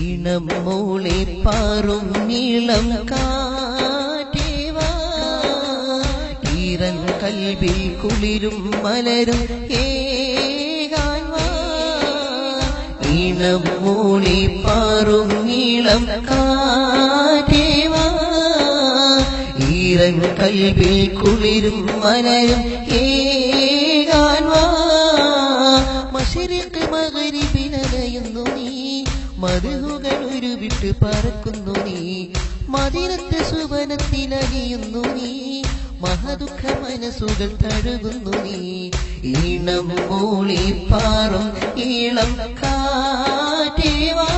ഈണം മൂളി പാറും നീളം കാറ്റേവാ ഈറൻ കൽവിൽ കുളിരും മലരും ഏകാൻവാ ഈണം മൂളി പാറും നീളം കാറ്റേവാ ഈറൻ കൽവിൽ കുളിരും മലരും ഏകാൻവാ മശരിഖ് മഗ്രിബിലലയുന്നു നീ മദ്ഹുകൾ ഉരുവിട്ട് പറക്കുന്നു നീ മദീനത്തെ സുവനത്തിലലിയുന്നു നീ മഹദുഃഖ മനസ്സുകൾ തഴുകുന്നു നീ ഈണം മൂളി പാറും ഈളം കാറ്റേവാ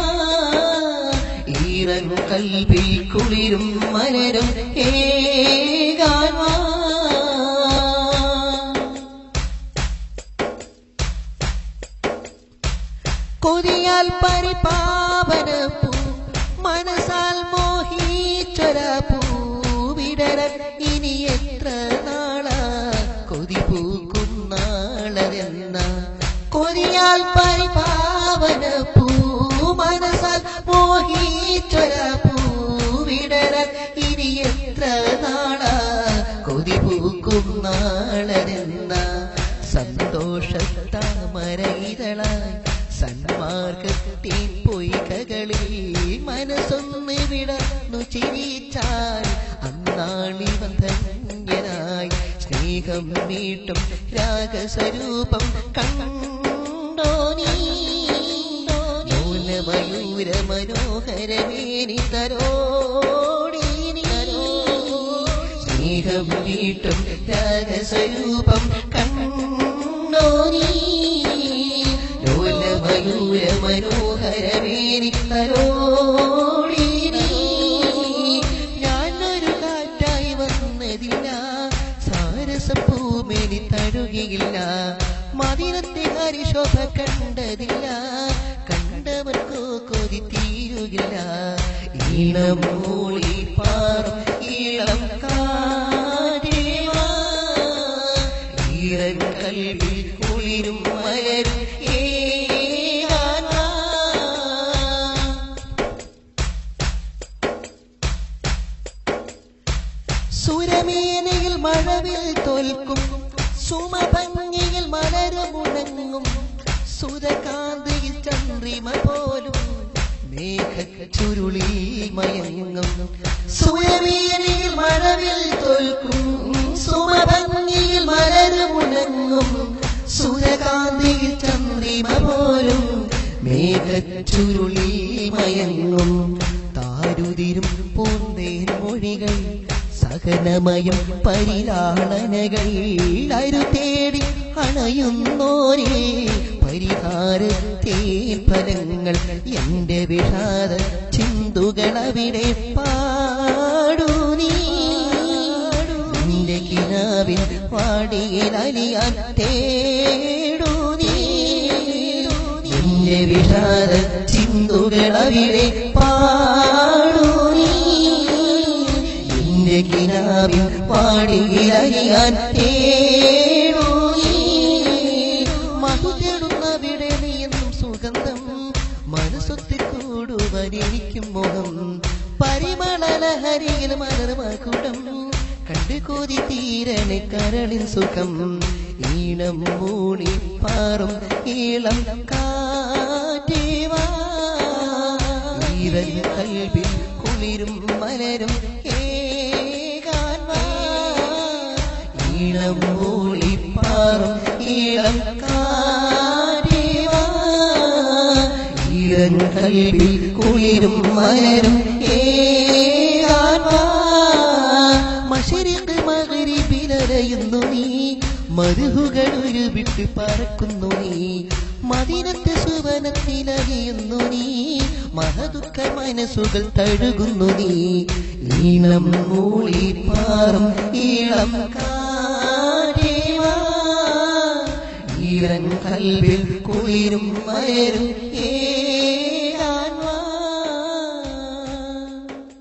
ഈറൻ കൽവിൽ കുളിരും മലരും ഏകാൻവാ കൊതിയാൽ പരിപാവന പൂ മനസാൽ മോഹിച്ചൊര പൂവിടരൻ ഇനി എത്ര നാളാ കൊതി പൂക്കും നാളെന്ന കൊതിയാൽ പരിപാവന പൂ മനസാൽ മോഹിച്ചൊര പൂവിടരൻ ഇനി എത്ര നാളാ കൊതി പൂക്കും നാളെന്ന സന്തോഷത്താമരയിതളായി സന്മാർഗത്തിൽ പൊയ്കകളിൽ മനസ്സൊന്ന് വിടർന്നു ചിരിച്ചാൽ അന്നാളിവൻ ധന്യനായി സ്നേഹം നീട്ടും രാഗസ്വരൂപം കണ്ടോ നീ മയൂര മനോഹരമേനി തരോടി സ്നേഹം നീട്ടും രാഗസ്വരൂപം കണ്ടോ നീ മയൂര മനോഹരമേനി തരോടി ഞാനൊരു കാറ്റായി വന്നതില്ല സാരസപ്പൂമേനി തഴുകിയില്ല മദീനത്തെ ഹരിശോഭ കണ്ടതില്ല കണ്ടവർക്കോ കൊതി തീരുകില്ല ഈണം മൂളി പാറും ഈളം കാറ്റേവാ ഈറൻ കൽവിൽ കുളിരും മലരും സുരമേനയിൽ മഴവിൽ തോൽക്കും സുമഭംഗിയിൽ മലരുമുണങ്ങും സുരകാന്തിയിൽ ചന്ദ്രിമ പോലും മേഘച്ചുരുളിൽ മയങ്ങും സുരമേനയിൽ മഴവിൽ തോൽക്കും സുമഭംഗിയിൽ മലരുമുണങ്ങും സുരകാന്തിയിൽ ചന്ദ്രിമ പോലും മേഘച്ചുരുളിൽ മയങ്ങും താരുതിരും പൂന്തേൻ മൊഴികൾ സഹനമയം പരിലാളനകൾ അരു തേടി അണയുന്നോരേ പരിഹാരത്തേ ഫലങ്ങൾ എന്റെ വിഷാദ ചിന്തുകളവിടെ പാടൂ നീ എന്റെ കിനാവിൽ വാടിയിലലിയാൻ തേടൂ നീ എന്റെ വിഷാദ ചിന്തുകളവിടെ പാടൂ നീ എന്റെ കിനാവിൽ വാടിയിലലിയാൻ തേടൂ നീ മധു തേടുന്നവിടെ നീയെന്നും സുഗന്ധം മനസ്സൊത്തി കൂടുവാനിരിക്കും മോഹം പരിമളലഹരിയിൽ മലർമകുടം കണ്ടു കോതി തീരണ കരളിൻ സുഖം ഈണം മൂളി പാറും ഈളം കാറ്റേവാ ഈറൻ കൽവിൽ കുളിരും മലരും ഏകാൻവാ ഈണം മൂളി പാറും ഈളം കാറ്റേവാ ഈറൻ കൽവിൽ കുളിരും മലരും ഏകാൻവാ മശരിഖ് മഗ്രിബിലലയുന്നു നീ മദ്ഹുകൾ ഉരുവിട്ട് പറക്കുന്നു നീ മദീനത്തെ സുവനത്തിലലിയുന്നു നീ മഹദുഃഖ മനസ്സുകൾ തഴുകുന്നു നീ ഈണം മൂളി പാറും ഈളം കാറ്റേവാ ഈറൻ കൽവിൽ കുളിരും മലരും